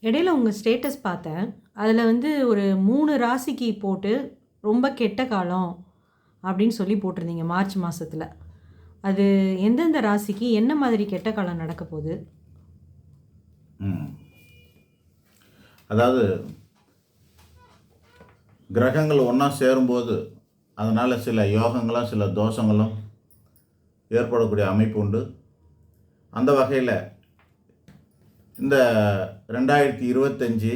இடையில உங்க ஸ்டேட்டஸ் பார்த்தேன். அதில வந்து ஒரு 3 ராசிக்கு போட்டு, ரொம்ப கெட்ட காலம் அப்படின்னு சொல்லி போட்டிருந்தீங்க மார்ச் மாசத்தில. அது எந்தெந்த ராசிக்கு என்ன மாதிரி கெட்ட காலம் நடக்க போது? ம். அதாவது கிரகங்கள் ஒன்றா சேரும்போது அதனால் சில யோகங்களும் சில தோஷங்களும் ஏற்படக்கூடிய அமைப்பு உண்டு. அந்த வகையில் இந்த 2025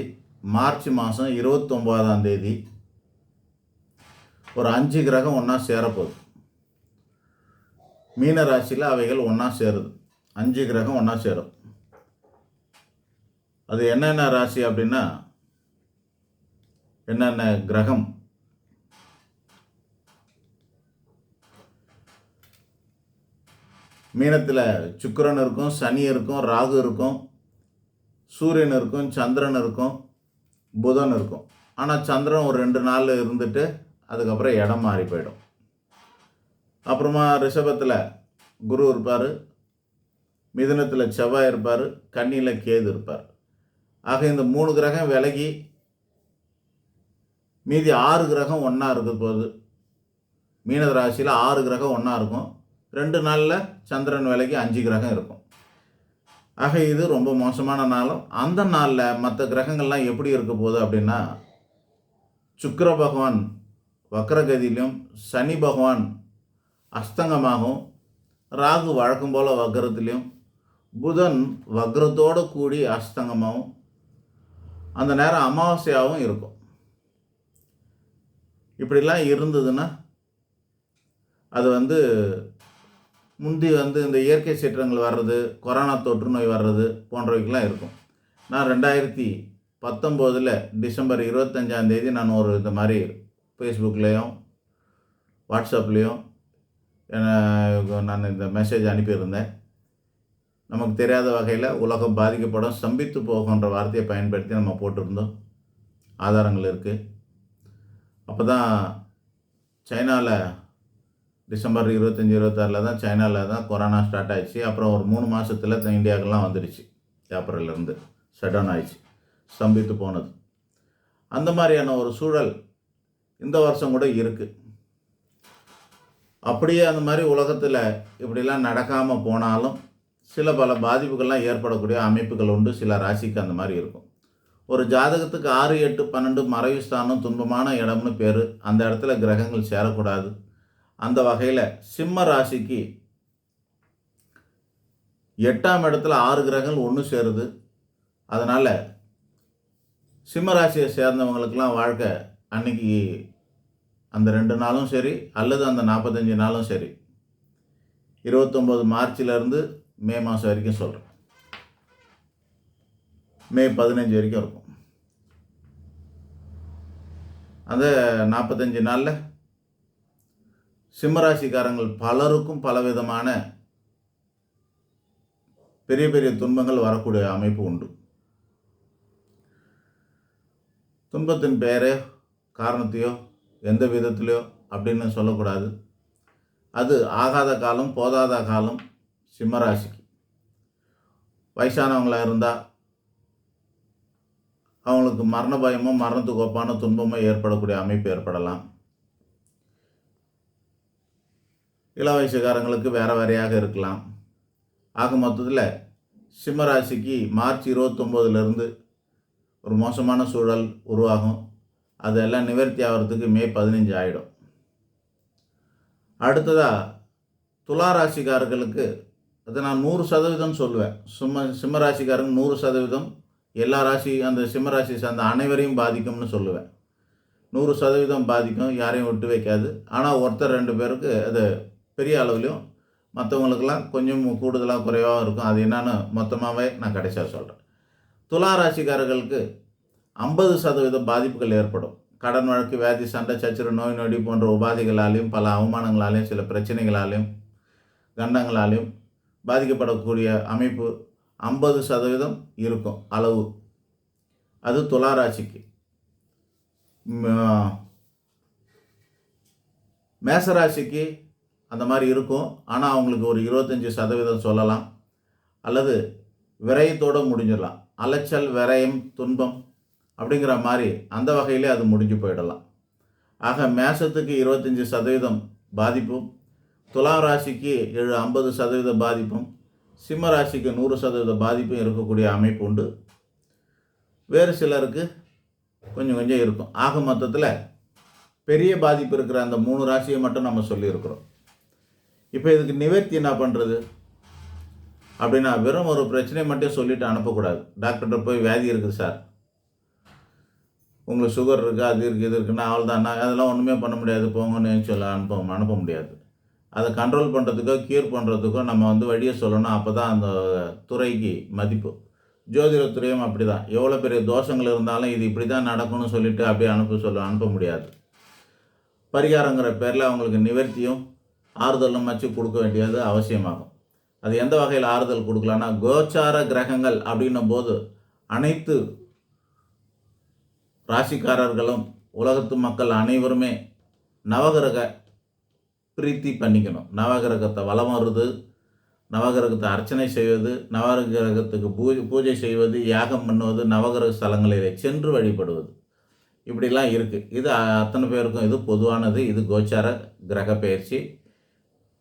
மார்ச் மாதம் 29ஆம் தேதி ஒரு 5 கிரகம் ஒன்றா சேரப்போகுது. மீன ராசியில் அவைகள் ஒன்றா சேருது. 5 கிரகம் ஒன்றா சேரும். அது என்னென்ன ராசி அப்படின்னா, என்னென்ன கிரகம்? மீனத்தில் சுக்கிரன் இருக்கும், சனி இருக்கும், ராகு இருக்கும், சூரியன் இருக்கும், சந்திரன் இருக்கும், புதன் இருக்கும். ஆனால் சந்திரன் ஒரு 2 நாள் இருந்துட்டு அதுக்கப்புறம் இடம் மாறி போயிடும். அப்புறமா ரிஷபத்தில் குரு இருப்பார், மிதுனத்தில் செவ்வாய் இருப்பார், கன்னியில் கேது இருப்பார். ஆக இந்த 3 கிரகம் விலகி மீதி 6 கிரகம் ஒன்றா இருக்க போகுது. மீன ராசியில் 6 கிரகம் ஒன்றா இருக்கும். 2 நாளில் சந்திரன் விலகி 5 கிரகம் இருக்கும். ஆக இது ரொம்ப மோசமான நாளும். அந்த நாளில் மற்ற கிரகங்கள்லாம் எப்படி இருக்க போகுது அப்படின்னா, சுக்கிர பகவான் வக்ரகதியிலும், சனி பகவான் அஸ்தங்கமாகவும், ராகு வழக்கம் போல் வக்ரத்திலையும், புதன் வக்ரத்தோடு கூடி அஸ்தங்கமாகவும், அந்த நேரம் அமாவாசையாகவும் இருக்கும். இப்படிலாம் இருந்ததுன்னா அது முந்தி இந்த இயற்கை சீற்றங்கள் வர்றது, கொரோனா தொற்று நோய் வர்றது போன்றவைக்கெல்லாம் இருக்கும். நான் 2019 டிசம்பர் 25ஆம் தேதி நான் இந்த மாதிரி ஃபேஸ்புக்லேயும் வாட்ஸ்அப்லேயும் நான் இந்த மெசேஜ் அனுப்பியிருந்தேன். நமக்கு தெரியாத வகையில் உலகம் பாதிக்கப்படும், ஸ்தம்பித்து போகின்ற வார்த்தையை பயன்படுத்தி நம்ம போட்டிருந்தோம். ஆதாரங்கள் இருக்குது. அப்போ தான் சைனாவில் டிசம்பர் 25-26 தான் சைனாவில் தான் கொரோனா ஸ்டார்ட் ஆகிடுச்சு. அப்புறம் ஒரு 3 மாதத்தில் இந்தியாவுக்கெல்லாம் வந்துடுச்சு. ஏப்ரல்லேருந்து ஷட்டவுன் ஆகிடுச்சு, ஸ்தம்பித்து போனது. அந்த மாதிரியான ஒரு சூழல் இந்த வருஷம் கூட இருக்குது. அப்படியே அந்த மாதிரி உலகத்தில் இப்படிலாம் நடக்காமல் போனாலும் சில பல பாதிப்புகள்லாம் ஏற்படக்கூடிய அமைப்புகள் உண்டு. சில ராசிக்கு அந்த மாதிரி இருக்கும். ஒரு ஜாதகத்துக்கு 6, 8, 12 மறைவு ஸ்தானம், துன்பமான இடம்னு பேர். அந்த இடத்துல கிரகங்கள் சேரக்கூடாது. அந்த வகையில் சிம்ம ராசிக்கு 8ஆம் இடத்துல 6 கிரகங்கள் ஒன்று சேருது. அதனால் சிம்ம ராசியை சேர்ந்தவங்களுக்கெல்லாம் வாழ்க்கை அன்னைக்கு அந்த 2 நாளும் சரி, அல்லது அந்த 45 நாளும் சரி, 29 மார்ச்சிலேருந்து மே மாதம் வரைக்கும் சொல்கிறேன், மே 15 வரைக்கும் இருக்கும். அந்த 45 நாளில் சிம்மராசிக்காரங்கள் பலருக்கும் பலவிதமான பெரிய பெரிய துன்பங்கள் வரக்கூடிய அமைப்பு உண்டு. துன்பத்தின் பெயரே காரணத்தையோ எந்த விதத்திலையோ அப்படின்னு சொல்லக்கூடாது. அது ஆகாத காலம், போதாத காலம். சிம்மராசிக்கு வயசானவங்களாக இருந்தால் அவங்களுக்கு மரண பயமோ மரணத்துக்கு ஒப்பான துன்பமோ ஏற்படக்கூடிய அமைப்பு ஏற்படலாம். இள வயசுக்காரங்களுக்கு வேறு வேறையாக இருக்கலாம். ஆக மொத்தத்தில் சிம்மராசிக்கு மார்ச் 29 ஒரு மோசமான சூழல் உருவாகும். அதெல்லாம் நிவர்த்தி ஆகிறதுக்கு மே 15 ஆகிடும். அடுத்ததாக துலா ராசிக்காரர்களுக்கு அதை நான் 100% சொல்லுவேன். சிம்மராசிக்காரங்க 100% எல்லா ராசி அந்த சிம்மராசி சார்ந்த அனைவரையும் பாதிக்கும்னு சொல்லுவேன். 100% பாதிக்கும், யாரையும் விட்டு வைக்காது. ஆனால் ஒருத்தர் 2 பேருக்கு அது பெரிய அளவுலையும், மற்றவங்களுக்கெல்லாம் கொஞ்சம் கூடுதலாக குறைவாக இருக்கும். அது என்னன்னு மொத்தமாகவே நான் கடைசியாக சொல்கிறேன். துலா ராசிக்காரர்களுக்கு 50% பாதிப்புகள் ஏற்படும். கடன் வழக்கு, வியாதி, சண்டை, சச்சரவு, நோய் நொடி போன்ற உபாதைகளாலையும், பல அவமானங்களாலையும், சில பிரச்சனைகளாலையும், கண்டங்களாலையும் பாதிக்கப்படக்கூடிய அமைப்பு 50% இருக்கும் அளவு. அது துலா ராசிக்கு. மேசராசிக்கு அந்த மாதிரி இருக்கும். ஆனால் அவங்களுக்கு ஒரு 25% சொல்லலாம், அல்லது விரயத்தோடு முடிஞ்சிடலாம். அலைச்சல், விரயம், துன்பம் அப்படிங்கிற மாதிரி அந்த வகையிலே அது முடிஞ்சு போயிடலாம். ஆக மேஷத்துக்கு 25% பாதிப்பும், துலாம் ராசிக்கு 50% பாதிப்பும், சிம்ம ராசிக்கு 100% பாதிப்பும் இருக்கக்கூடிய அமைப்பு உண்டு. வேறு சிலருக்கு கொஞ்சம் கொஞ்சம் இருக்கும். ஆக மொத்தத்தில் பெரிய பாதிப்பு இருக்கிற அந்த 3 ராசியை மட்டும் நம்ம சொல்லியிருக்கிறோம். இப்போ இதுக்கு நிவர்த்தி என்ன பண்ணுறது அப்படின்னா, வெறும் ஒரு பிரச்சனையை மட்டும் சொல்லிவிட்டு அனுப்பக்கூடாது. டாக்டர்கிட்ட போய் வியாதி இருக்குது சார், உங்களுக்கு சுகர் இருக்குது, அது இருக்குது, இது இருக்குன்னா அவ்வளோதான், அதெல்லாம் ஒன்றுமே பண்ண முடியாது போங்கன்னு சொல்ல அனுப்ப முடியாது. அதை கண்ட்ரோல் பண்ணுறதுக்கோ கியூர் பண்ணுறதுக்கோ நம்ம வழியை சொல்லணும். அப்போ தான் அந்த துறைக்கு மதிப்பு. ஜோதிடத்துறையும் அப்படி தான். எவ்வளோ பெரிய தோஷங்கள் இருந்தாலும் இது இப்படி தான் நடக்கும்னு சொல்லிவிட்டு அப்படியே அனுப்ப முடியாது. பரிகாரங்கிற பேரில் அவங்களுக்கு நிவர்த்தியும் ஆறுதலும் வச்சு கொடுக்க வேண்டியது அவசியமாகும். அது எந்த வகையில் ஆறுதல் கொடுக்கலான்னா, கோச்சார கிரகங்கள் அப்படின்னும் போது அனைத்து ராசிக்காரர்களும் உலகத்து மக்கள் அனைவருமே நவகிரக பிரீத்தி பண்ணிக்கணும். நவகிரகத்தை வலம் வருது, நவகிரகத்தை அர்ச்சனை செய்வது, நவகிரகத்துக்கு பூஜை செய்வது, யாகம் பண்ணுவது, நவகிரக ஸ்தலங்களிலே சென்று வழிபடுவது, இப்படிலாம் இருக்குது. இது அத்தனை பேருக்கும் இது பொதுவானது. இது கோச்சார கிரக பயிற்சி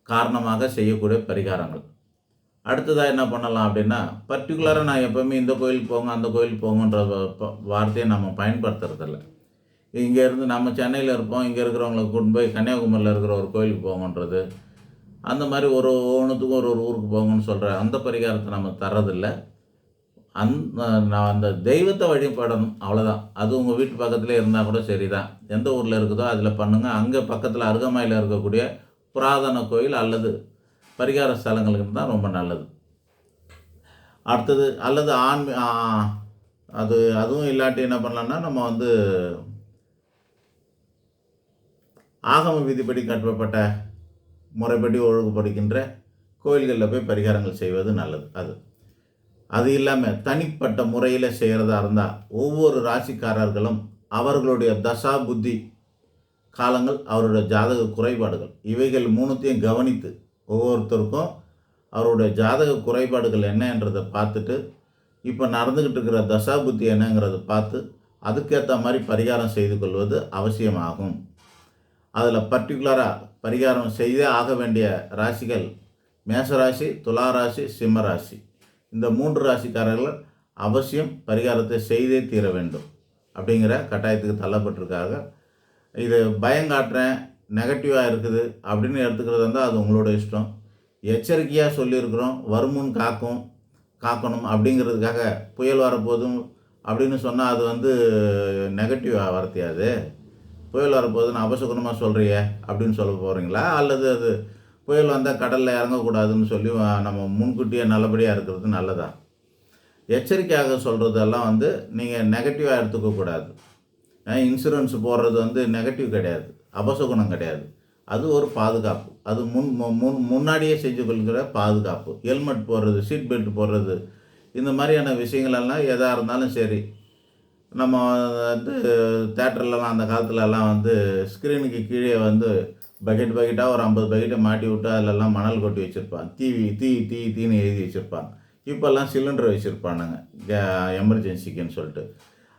காரணமாக செய்யக்கூடிய பரிகாரங்கள். அடுத்ததாக என்ன பண்ணலாம் அப்படின்னா, பர்டிகுலராக நான் எப்போவுமே இந்த கோயிலுக்கு போங்க அந்த கோயிலுக்கு போங்கன்ற வார்த்தையை நம்ம பயன்படுத்துறதில்ல. இங்கேருந்து நம்ம சென்னையில் இருப்போம், இங்கே இருக்கிறவங்களுக்கு கொண்டு போய் கன்னியாகுமரியில் இருக்கிற ஒரு கோயிலுக்கு போங்கன்றது, அந்த மாதிரி ஒவ்வொன்றுத்துக்கும் ஒரு ஊருக்கு போங்கன்னு சொல்கிற அந்த பரிகாரத்தை நம்ம தர்றதில்லை. நான் அந்த தெய்வத்தை வழிபடணும், அவ்வளோதான். அது உங்கள் வீட்டு பக்கத்துலேயே இருந்தால் கூட சரி தான். எந்த ஊரில் இருக்குதோ அதில் பண்ணுங்கள். அங்கே பக்கத்தில் அருகாமையில் இருக்கக்கூடிய புராதன கோயில் அல்லது பரிகார ஸ்தலங்களுக்கு தான் ரொம்ப நல்லது. அடுத்தது அல்லது அதுவும் இல்லாட்டி என்ன பண்ணலான்னா, நம்ம ஆகம விதிப்படி கட்டப்பட்ட முறைப்படி ஒழுங்குபடுகின்ற கோயில்களில் போய் பரிகாரங்கள் செய்வது நல்லது. அது இல்லாமல் தனிப்பட்ட முறையில் செய்கிறதா இருந்தால் ஒவ்வொரு ராசிக்காரர்களும் அவர்களுடைய தசா புத்தி காலங்கள், அவருடைய ஜாதக குறைபாடுகள், இவைகள் மூணுத்தையும் கவனித்து ஒவ்வொருத்தருக்கும் அவருடைய ஜாதக குறைபாடுகள் என்னன்றதை பார்த்துட்டு, இப்போ நடந்துக்கிட்டு இருக்கிற தசா புத்தி என்னங்கிறத பார்த்து அதுக்கேற்ற மாதிரி பரிகாரம் செய்து கொள்வது அவசியமாகும். அதில் பர்டிகுலராக பரிகாரம் செய்தே ஆக வேண்டிய ராசிகள் மேஷராசி, துளாராசி, சிம்மராசி. இந்த 3 ராசிக்காரர்கள் அவசியம் பரிகாரத்தை செய்தே தீர வேண்டும் அப்படிங்கிற கட்டாயத்துக்கு தள்ளப்பட்டிருக்காங்க. இது பயங்காட்டுறேன், நெகட்டிவாக இருக்குது அப்படின்னு எடுத்துக்கிறது இருந்தால் அது உங்களோட இஷ்டம். எச்சரிக்கையாக சொல்லியிருக்கிறோம், வருமுன் காக்கணும் அப்படிங்கிறதுக்காக புயல் வரப்போதும் அப்படின்னு சொன்னால் அது நெகட்டிவாக வார்த்தையாது. புயல் வரப்போகுதுன்னு அபசகுணமாக சொல்கிறியே அப்படின்னு சொல்ல போகிறீங்களா? அல்லது அது புயல் வந்தால் கடலில் இறங்கக்கூடாதுன்னு சொல்லி நம்ம முன்கூட்டியே நல்லபடியாக இருக்கிறது நல்லதா? எச்சரிக்கையாக சொல்கிறதெல்லாம் நீங்கள் நெகட்டிவாக எடுத்துக்கக்கூடாது. இன்சூரன்ஸ் போடுறது நெகட்டிவ் கிடையாது, அபசகுணம் கிடையாது. அது ஒரு பாதுகாப்பு. அது முன்னாடியே செஞ்சு கொள்கிற பாதுகாப்பு. ஹெல்மெட் போடுறது, சீட் பெல்ட் போடுறது, இந்த மாதிரியான விஷயங்களெல்லாம் எதாக இருந்தாலும் சரி. நம்ம தேட்டர்லலாம் அந்த காலத்துலலாம் ஸ்க்ரீனுக்கு கீழே பக்கெட்டாக ஒரு 50 பக்கெட்டை மாட்டி விட்டு அதிலெல்லாம் மணல் கொட்டி வச்சுருப்பாங்க. தீன்னு எழுதி வச்சுருப்பாங்க. இப்போல்லாம் சிலிண்டர் வச்சுருப்பானுங்க எமர்ஜென்சிக்குன்னு சொல்லிட்டு.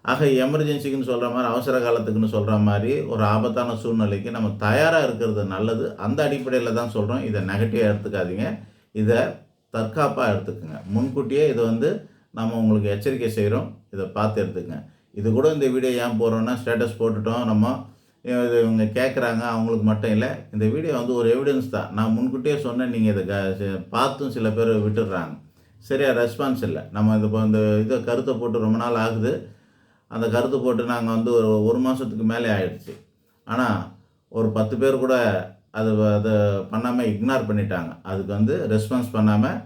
ஆக எமர்ஜென்சிக்குன்னு சொல்கிற மாதிரி, அவசர காலத்துக்குன்னு சொல்கிற மாதிரி ஒரு ஆபத்தான சூழ்நிலைக்கு நம்ம தயாராக இருக்கிறது நல்லது. அந்த அடிப்படையில் தான் சொல்கிறோம். இதை நெகட்டிவாக எடுத்துக்காதீங்க, இதை தற்காப்பாக எடுத்துக்கோங்க. முன்கூட்டியே இது நம்ம உங்களுக்கு எச்சரிக்கை செய்கிறோம், இதை பார்த்து எடுத்துக்கங்க. இது கூட இந்த வீடியோ ஏன் போடுறோன்னா, ஸ்டேட்டஸ் போட்டுட்டோம் நம்ம, இது இவங்க கேட்குறாங்க அவங்களுக்கு மட்டும் இல்லை. இந்த வீடியோ ஒரு எவிடன்ஸ் தான். நான் முன்கூட்டியே சொன்னேன், நீங்கள் இதை பார்த்தும் சில பேர் விட்டுடுறாங்க. சரியா ரெஸ்பான்ஸ் இல்லை. நம்ம இதை கருத்தை போட்டு ரொம்ப நாள் ஆகுது. அந்த கருத்து போட்டு நாங்கள் ஒரு மாதத்துக்கு மேலே ஆயிடுச்சு. ஆனால் ஒரு 10 பேர் கூட அதை பண்ணாமல் இக்னார் பண்ணிட்டாங்க. அதுக்கு ரெஸ்பான்ஸ் பண்ணாமல்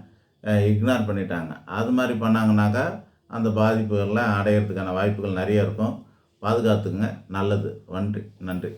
இக்னார் பண்ணிட்டாங்க. அது மாதிரி பண்ணாங்கனாக்கா அந்த பாதிப்புகள்லாம் அடையிறதுக்கான வாய்ப்புகள் நிறைய இருக்கும். பாதுகாத்துக்குங்க. நல்லது. நன்றி.